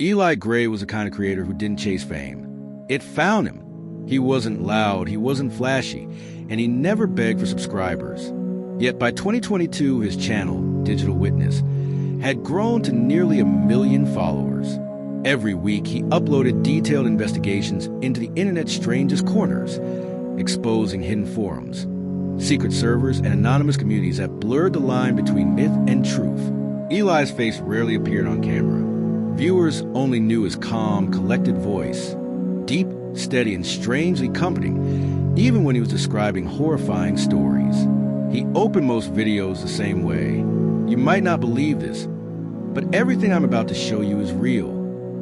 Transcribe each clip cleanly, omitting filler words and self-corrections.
Eli Gray was the kind of creator who didn't chase fame. It found him. He wasn't loud, he wasn't flashy, and he never begged for subscribers. Yet by 2022, his channel, Digital Witness, had grown to nearly 1 million followers. Every week, he uploaded detailed investigations into the internet's strangest corners, exposing hidden forums, secret servers, and anonymous communities that blurred the line between myth and truth. Eli's face rarely appeared on camera. Viewers only knew his calm, collected voice, deep, steady, and strangely comforting, even when he was describing horrifying stories. He opened most videos the same way. You might not believe this, but everything I'm about to show you is real.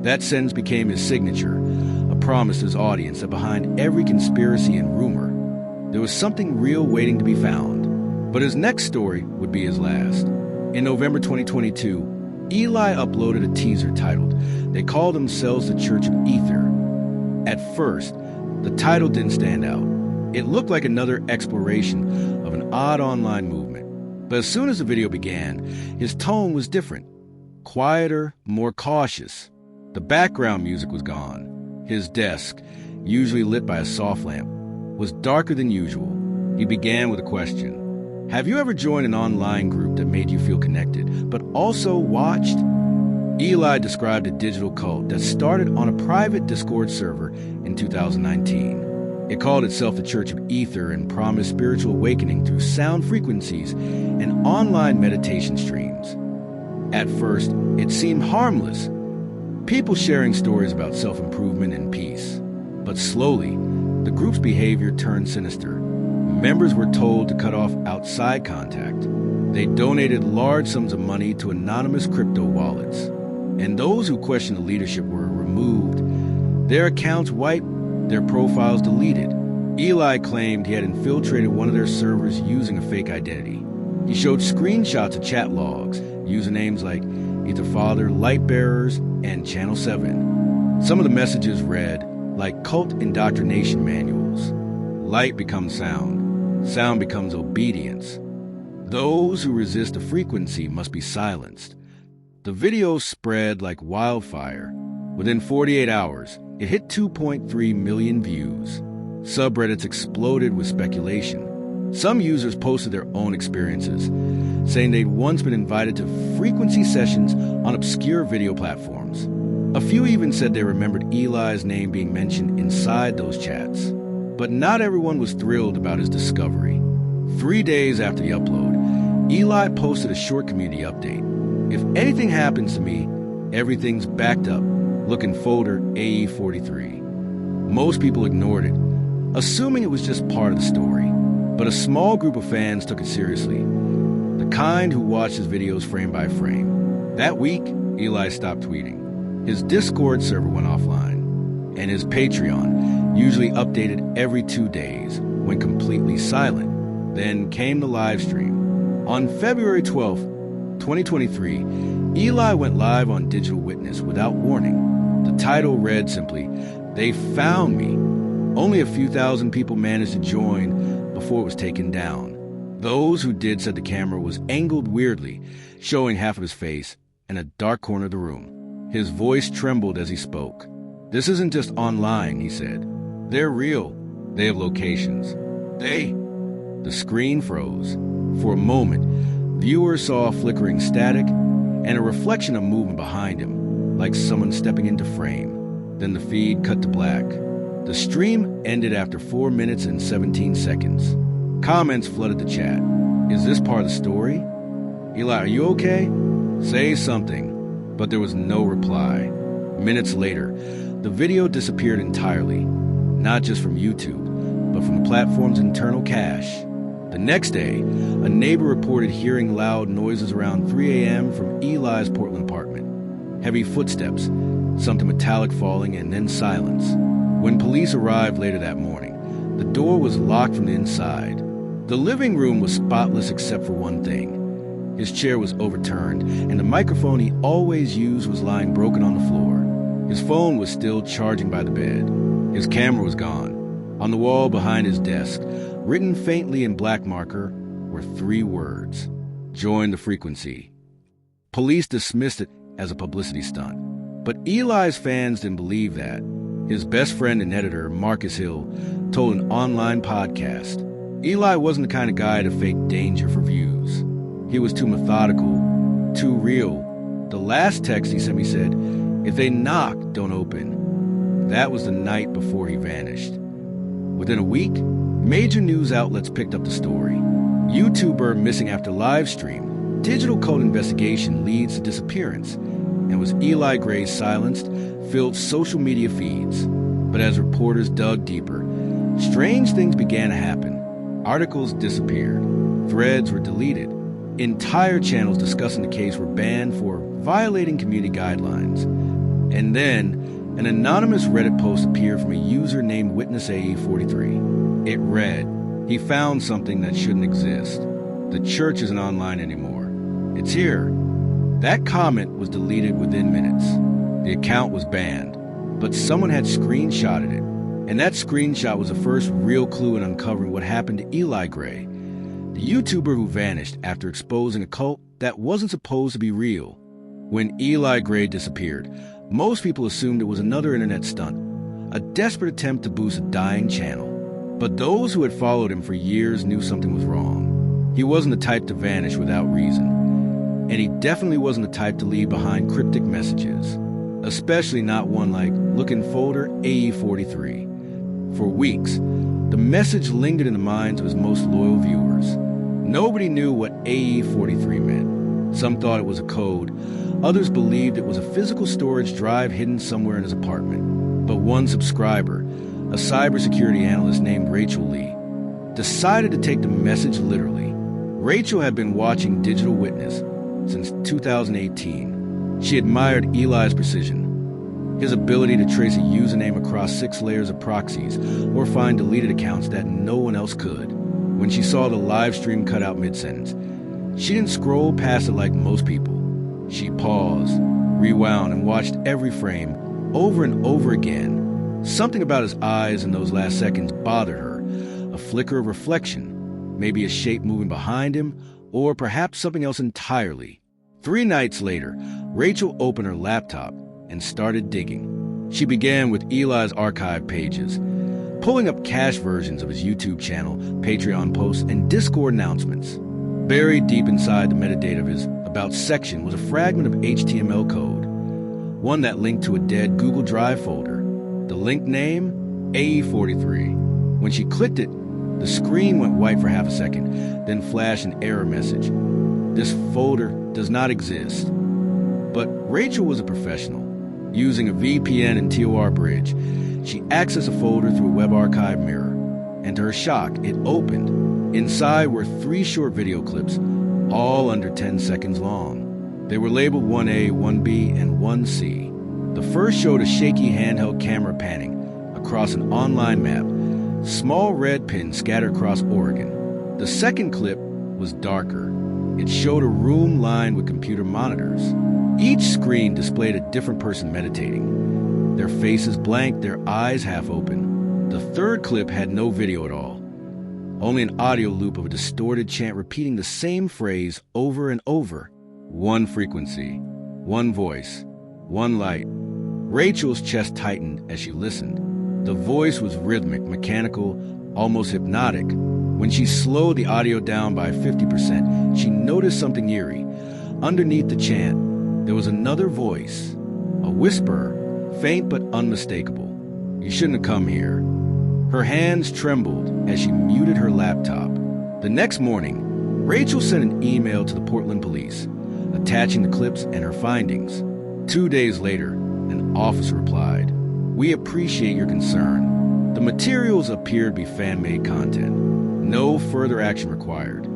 That sentence became his signature, a promise to his audience that behind every conspiracy and rumor, there was something real waiting to be found. But his next story would be his last. In November 2022, Eli uploaded a teaser titled, "They Call Themselves the Church of Aether." At first, the title didn't stand out. It looked like another exploration of an odd online movement. But as soon as the video began, his tone was different. Quieter, more cautious. The background music was gone. His desk, usually lit by a soft lamp, was darker than usual. He began with a question. Have you ever joined an online group that made you feel connected, but also watched? Eli described a digital cult that started on a private Discord server in 2019. It called itself the Church of Aether and promised spiritual awakening through sound frequencies and online meditation streams. At first, it seemed harmless. People sharing stories about self-improvement and peace. But slowly, the group's behavior turned sinister. Members were told to cut off outside contact. They donated large sums of money to anonymous crypto wallets. And those who questioned the leadership were removed, their accounts wiped, their profiles deleted. Eli claimed he had infiltrated one of their servers using a fake identity. He showed screenshots of chat logs, usernames like Etherfather, Lightbearers, and Channel 7. Some of the messages read, like cult indoctrination manuals. Light becomes sound. Sound becomes obedience. Those who resist the frequency must be silenced. The video spread like wildfire. Within 48 hours, it hit 2.3 million views. Subreddits exploded with speculation. Some users posted their own experiences, saying they'd once been invited to frequency sessions on obscure video platforms. A few even said they remembered Eli's name being mentioned inside those chats. But not everyone was thrilled about his discovery. 3 days after the upload, Eli posted a short community update. If anything happens to me, everything's backed up. Look in folder AE43. Most people ignored it, assuming it was just part of the story. But a small group of fans took it seriously. The kind who watched his videos frame by frame. That week, Eli stopped tweeting. His Discord server went offline. And his Patreon, usually updated every 2 days, went completely silent. Then came the live stream. On February 12th, 2023, Eli went live on Digital Witness without warning. The title read simply, "They Found Me." Only a few thousand people managed to join before it was taken down. Those who did said the camera was angled weirdly, showing half of his face and a dark corner of the room. His voice trembled as he spoke. "This isn't just online," he said. "They're real. They have locations. The screen froze. For a moment, viewers saw flickering static and a reflection of movement behind him, like someone stepping into frame. Then the feed cut to black. The stream ended after 4 minutes and 17 seconds. Comments flooded the chat. "Is this part of the story? Eli, are you okay? Say something." But there was no reply. Minutes later, the video disappeared entirely, not just from YouTube, but from the platform's internal cache. The next day, a neighbor reported hearing loud noises around 3 a.m. from Eli's Portland apartment. Heavy footsteps, something metallic falling, and then silence. When police arrived later that morning, the door was locked from the inside. The living room was spotless except for one thing. His chair was overturned, and the microphone he always used was lying broken on the floor. His phone was still charging by the bed. His camera was gone. On the wall behind his desk, written faintly in black marker, were 3 words: "Join the frequency." Police dismissed it as a publicity stunt. But Eli's fans didn't believe that. His best friend and editor, Marcus Hill, told an online podcast, Eli wasn't the kind of guy to fake danger for views. He was too methodical, too real. The last text he sent me said, "If they knock, don't open." That was the night before he vanished. Within a week, major news outlets picked up the story. YouTuber missing after livestream, digital code investigation leads to disappearance, and was Eli Gray silenced, filled social media feeds. But as reporters dug deeper, strange things began to happen. Articles disappeared. Threads were deleted. Entire channels discussing the case were banned for violating community guidelines. And then, an anonymous Reddit post appeared from a user named WitnessAE43. It read, "He found something that shouldn't exist. The church isn't online anymore. It's here." That comment was deleted within minutes. The account was banned, but someone had screenshotted it. And that screenshot was the first real clue in uncovering what happened to Eli Gray, the YouTuber who vanished after exposing a cult that wasn't supposed to be real. When Eli Gray disappeared, most people assumed it was another internet stunt, a desperate attempt to boost a dying channel. But those who had followed him for years knew something was wrong. He wasn't the type to vanish without reason. And he definitely wasn't the type to leave behind cryptic messages, especially not one like, "Look in folder AE43. For weeks, the message lingered in the minds of his most loyal viewers. Nobody knew what AE43 meant. Some thought it was a code. Others believed it was a physical storage drive hidden somewhere in his apartment. But one subscriber, a cybersecurity analyst named Rachel Lee, decided to take the message literally. Rachel had been watching Digital Witness since 2018. She admired Eli's precision, his ability to trace a username across 6 layers of proxies or find deleted accounts that no one else could. When she saw the live stream cut out mid-sentence, she didn't scroll past it like most people. She paused, rewound, and watched every frame over and over again. Something about his eyes in those last seconds bothered her, a flicker of reflection, maybe a shape moving behind him, or perhaps something else entirely. 3 nights later, Rachel opened her laptop and started digging. She began with Eli's archive pages, pulling up cached versions of his YouTube channel, Patreon posts, and Discord announcements. Buried deep inside the metadata of his About section was a fragment of HTML code, one that linked to a dead Google Drive folder. The link name, AE43. When she clicked it, the screen went white for half a second, then flashed an error message. This folder does not exist. But Rachel was a professional. Using a VPN and TOR bridge, she accessed a folder through a web archive mirror. And to her shock, it opened. Inside were 3 short video clips, all under 10 seconds long. They were labeled 1A, 1B, and 1C. The first showed a shaky handheld camera panning across an online map, small red pins scattered across Oregon. The second clip was darker. It showed a room lined with computer monitors. Each screen displayed a different person meditating, their faces blank, their eyes half open. The third clip had no video at all, only an audio loop of a distorted chant repeating the same phrase over and over. One frequency, one voice, one light. Rachel's chest tightened as she listened. The voice was rhythmic, mechanical, almost hypnotic. When she slowed the audio down by 50%, she noticed something eerie. Underneath the chant, there was another voice, a whisper, faint but unmistakable. "You shouldn't have come here." Her hands trembled as she muted her laptop. The next morning, Rachel sent an email to the Portland police, attaching the clips and her findings. 2 days later, an officer replied, "We appreciate your concern. The materials appear to be fan-made content. No further action required."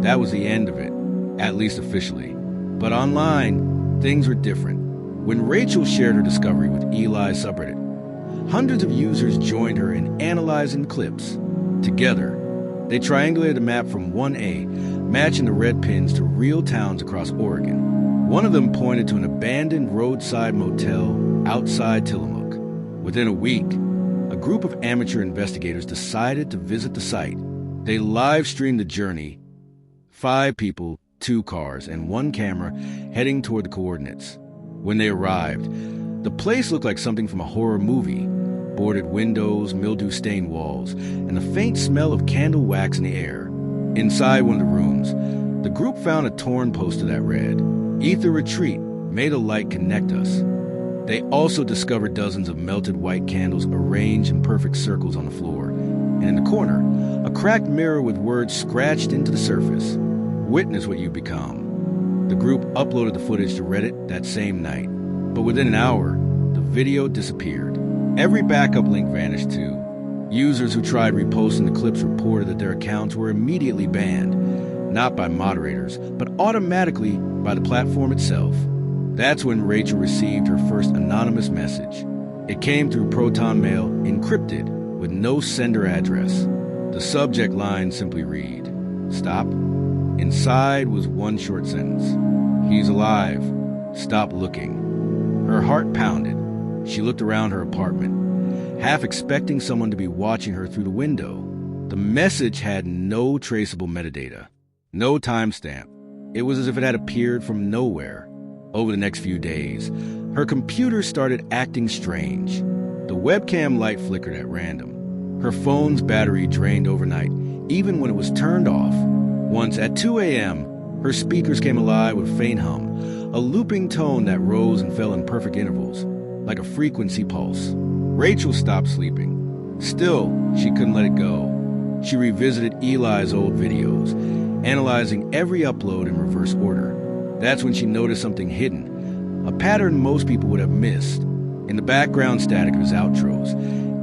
That was the end of it, at least officially. But online, things were different. When Rachel shared her discovery with Eli's subreddit, hundreds of users joined her in analyzing the clips. Together, they triangulated a map from 1A, matching the red pins to real towns across Oregon. One of them pointed to an abandoned roadside motel outside Tillamook. Within a week, a group of amateur investigators decided to visit the site. They live-streamed the journey. 5 people, 2 cars, and 1 camera heading toward the coordinates. When they arrived, The place looked like something from a horror movie. Boarded windows, mildew-stained walls, and the faint smell of candle wax in the air. Inside one of the rooms, the group found a torn poster that read, "Aether Retreat, may the light connect us." They also discovered dozens of melted white candles arranged in perfect circles on the floor, and in the corner, a cracked mirror with words scratched into the surface. "Witness what you become." The group uploaded the footage to Reddit that same night, but within an hour, the video disappeared. Every backup link vanished too. Users who tried reposting the clips reported that their accounts were immediately banned, not by moderators, but automatically by the platform itself. That's when Rachel received her first anonymous message. It came through Proton Mail, encrypted, with no sender address. The subject line simply read, "Stop." Inside was one short sentence. "He's alive. Stop looking." Her heart pounded. She looked around her apartment, half expecting someone to be watching her through the window. The message had no traceable metadata, no timestamp. It was as if it had appeared from nowhere. Over the next few days, her computer started acting strange. The webcam light flickered at random. Her phone's battery drained overnight, even when it was turned off. Once at 2 a.m., her speakers came alive with a faint hum, a looping tone that rose and fell in perfect intervals, like a frequency pulse. Rachel stopped sleeping. Still, she couldn't let it go. She revisited Eli's old videos, analyzing every upload in reverse order. That's when she noticed something hidden, a pattern most people would have missed. In the background static of his outros,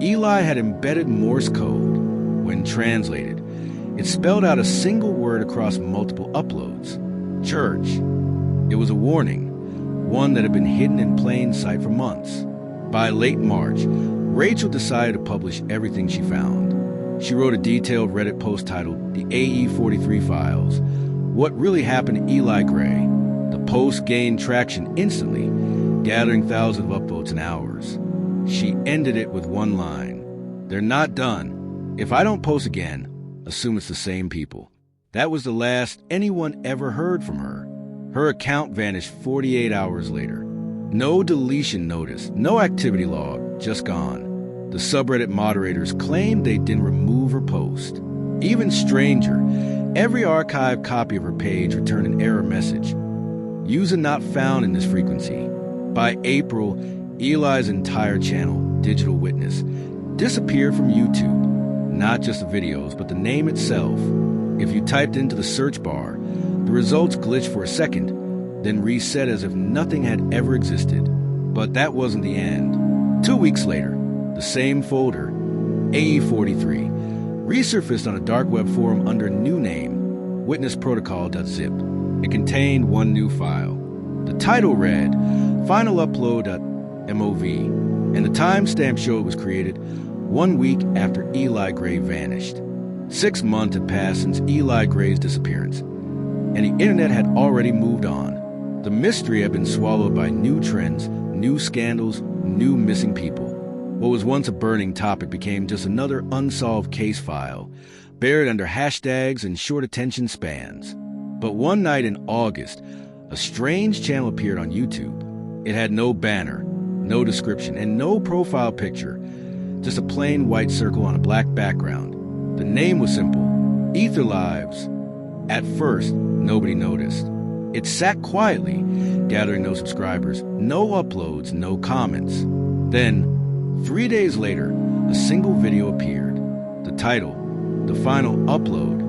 Eli had embedded Morse code. When translated, it spelled out a single word across multiple uploads. Church. It was a warning, one that had been hidden in plain sight for months. By late March, Rachel decided to publish everything she found. She wrote a detailed Reddit post titled "The AE43 Files," what really happened to Eli Gray. The post gained traction instantly, gathering thousands of upvotes in hours. She ended it with one line, "They're not done. If I don't post again, assume it's the same people." That was the last anyone ever heard from her. Her account vanished 48 hours later. No deletion notice, no activity log, just gone. The subreddit moderators claimed they didn't remove her post. Even stranger, every archived copy of her page returned an error message. User not found in this frequency. By April, Eli's entire channel, Digital Witness, disappeared from YouTube. Not just the videos, but the name itself. If you typed into the search bar, the results glitched for a second, then reset as if nothing had ever existed. But that wasn't the end. 2 weeks later, the same folder, AE43, resurfaced on a dark web forum under a new name, witnessprotocol.zip. It contained one new file. The title read, finalupload.mov, and the timestamp showed it was created 1 week after Eli Gray vanished. 6 months had passed since Eli Gray's disappearance, and the internet had already moved on. The mystery had been swallowed by new trends, new scandals, new missing people. What was once a burning topic became just another unsolved case file, buried under hashtags and short attention spans. But one night in August, a strange channel appeared on YouTube. It had no banner, no description, and no profile picture, just a plain white circle on a black background. The name was simple, Aether Lives. At first, nobody noticed. It sat quietly, gathering no subscribers, no uploads, no comments. Then, 3 days later, a single video appeared. The title, The Final Upload.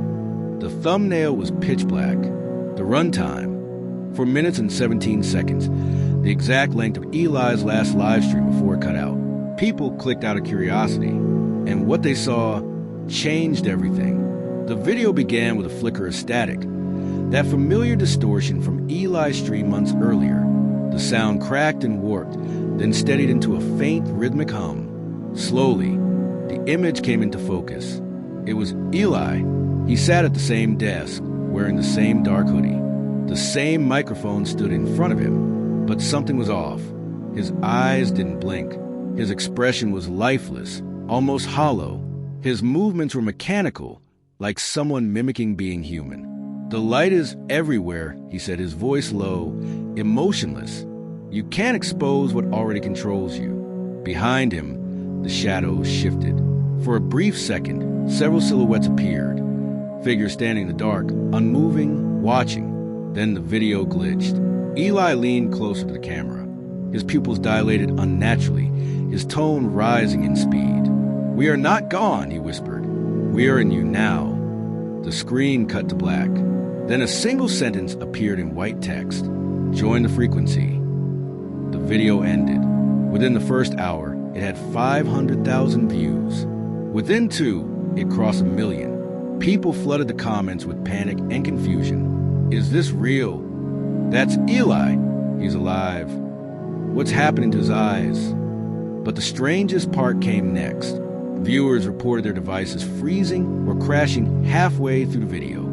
The thumbnail was pitch black. The runtime, 4 minutes and 17 seconds, the exact length of Eli's last live stream before it cut out. People clicked out of curiosity, and what they saw changed everything. The video began with a flicker of static, that familiar distortion from Eli's stream months earlier. The sound cracked and warped, then steadied into a faint rhythmic hum. Slowly, the image came into focus. It was Eli. He sat at the same desk, wearing the same dark hoodie. The same microphone stood in front of him, but something was off. His eyes didn't blink. His expression was lifeless, almost hollow. His movements were mechanical, like someone mimicking being human. "The light is everywhere," he said, his voice low, emotionless. You can't expose what already controls you. Behind him, the shadows shifted. For a brief second, several silhouettes appeared. Figures standing in the dark, unmoving, watching. Then the video glitched. Eli leaned closer to the camera. His pupils dilated unnaturally, his tone rising in speed. "We are not gone," he whispered. "We are in you now." The screen cut to black. Then a single sentence appeared in white text. "Join the frequency." The video ended. Within the first hour, it had 500,000 views. Within 2, it crossed 1 million. People flooded the comments with panic and confusion. "Is this real? That's Eli. He's alive. What's happening to his eyes?" But the strangest part came next. Viewers reported their devices freezing or crashing halfway through the video.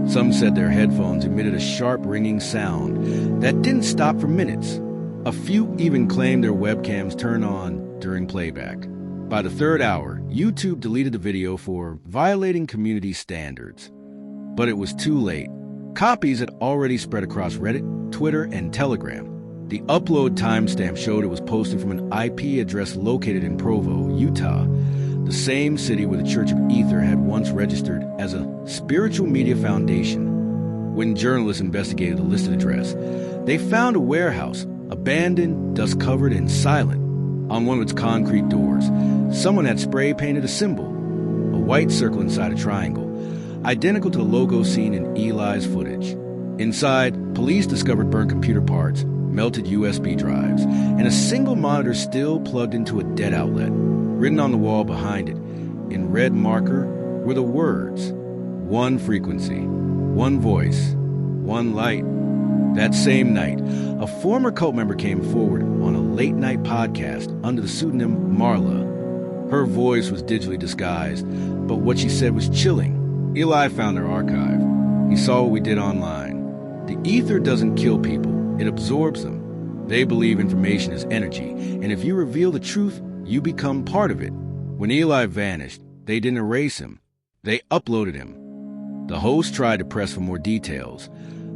Some said their headphones emitted a sharp ringing sound that didn't stop for minutes. A few even claimed their webcams turned on during playback. By the third hour, YouTube deleted the video for violating community standards. But it was too late. Copies had already spread across Reddit, Twitter, and Telegram. The upload timestamp showed it was posted from an IP address located in Provo, Utah, the same city where the Church of Aether had once registered as a spiritual media foundation. When journalists investigated the listed address, they found a warehouse, abandoned, dust-covered, and silent. On one of its concrete doors, someone had spray-painted a symbol, a white circle inside a triangle, identical to the logo seen in Eli's footage. Inside, police discovered burnt computer parts, melted USB drives, and a single monitor still plugged into a dead outlet. Written on the wall behind it, in red marker, were the words, "One frequency, one voice, one light." That same night, a former cult member came forward on a late-night podcast under the pseudonym Marla. Her voice was digitally disguised, but what she said was chilling. Eli found their archive. He saw what we did online. The ether doesn't kill people, it absorbs them. They believe information is energy, and if you reveal the truth, you become part of it. When Eli vanished, they didn't erase him. They uploaded him. The host tried to press for more details,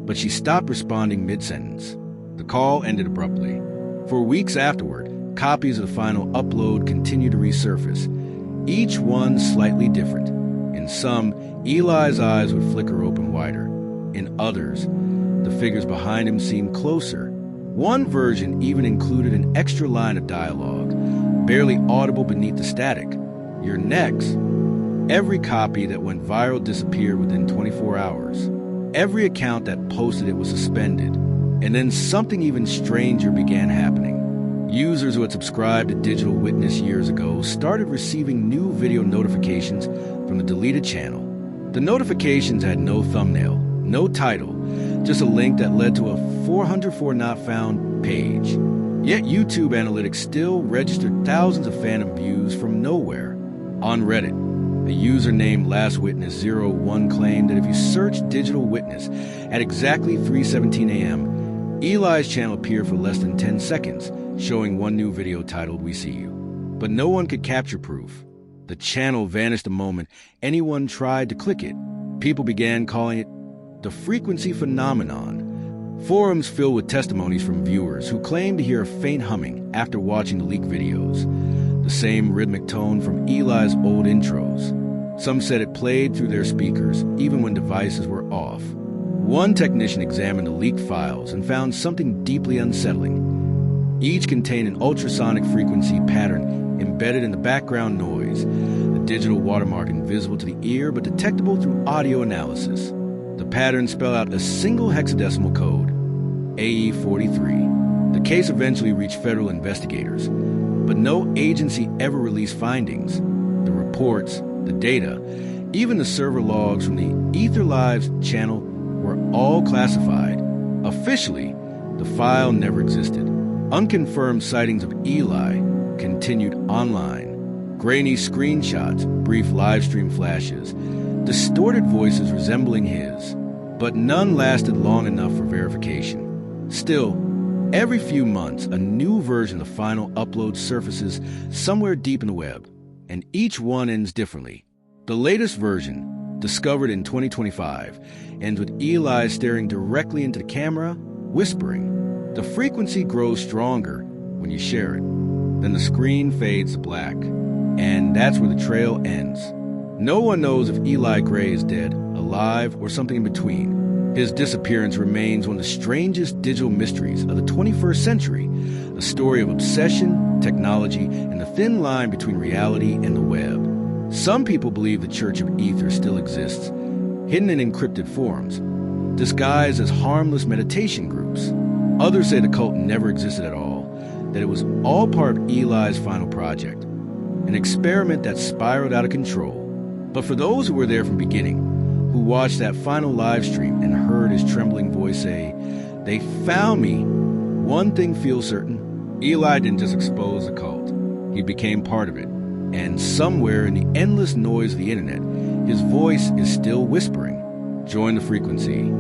but she stopped responding mid-sentence. The call ended abruptly. For weeks afterward, copies of the final upload continued to resurface, each one slightly different. In some, Eli's eyes would flicker open wider. In others, the figures behind him seemed closer. One version even included an extra line of dialogue, barely audible beneath the static. "You're next." Every copy that went viral disappeared within 24 hours. Every account that posted it was suspended. And then something even stranger began happening. Users who had subscribed to Digital Witness years ago started receiving new video notifications from the deleted channel. The notifications had no thumbnail, no title, just a link that led to a 404 not found page. Yet YouTube analytics still registered thousands of phantom views from nowhere. On Reddit, a user named LastWitness01 claimed that if you search Digital Witness at exactly 3:17 a.m., Eli's channel appeared for less than 10 seconds, showing one new video titled "We See You." But no one could capture proof. The channel vanished the moment anyone tried to click it. People began calling it the frequency phenomenon. Forums filled with testimonies from viewers who claimed to hear a faint humming after watching the leaked videos, the same rhythmic tone from Eli's old intros. Some said it played through their speakers even when devices were off. One technician examined the leaked files and found something deeply unsettling. Each contained an ultrasonic frequency pattern embedded in the background noise, a digital watermark invisible to the ear but detectable through audio analysis. The pattern spelled out a single hexadecimal code, AE43. The case eventually reached federal investigators, but no agency ever released findings. The reports, the data, even the server logs from the Ether Lives channel were all classified. Officially, the file never existed. Unconfirmed sightings of Eli continued online. Grainy screenshots, brief livestream flashes, distorted voices resembling his, but none lasted long enough for verification. Still, every few months, a new version of the final upload surfaces somewhere deep in the web, and each one ends differently. The latest version, discovered in 2025, ends with Eli staring directly into the camera, whispering. The frequency grows stronger when you share it. Then the screen fades to black, and that's where the trail ends. No one knows if Eli Gray is dead, alive, or something in between. His disappearance remains one of the strangest digital mysteries of the 21st century, a story of obsession, technology, and the thin line between reality and the web. Some people believe the Church of Aether still exists, hidden in encrypted forums, disguised as harmless meditation groups. Others say the cult never existed at all, that it was all part of Eli's final project, an experiment that spiraled out of control. But for those who were there from the beginning, who watched that final live stream and heard his trembling voice say, "They found me," one thing feels certain: Eli didn't just expose the cult, he became part of it. And somewhere in the endless noise of the internet, his voice is still whispering, "Join the frequency.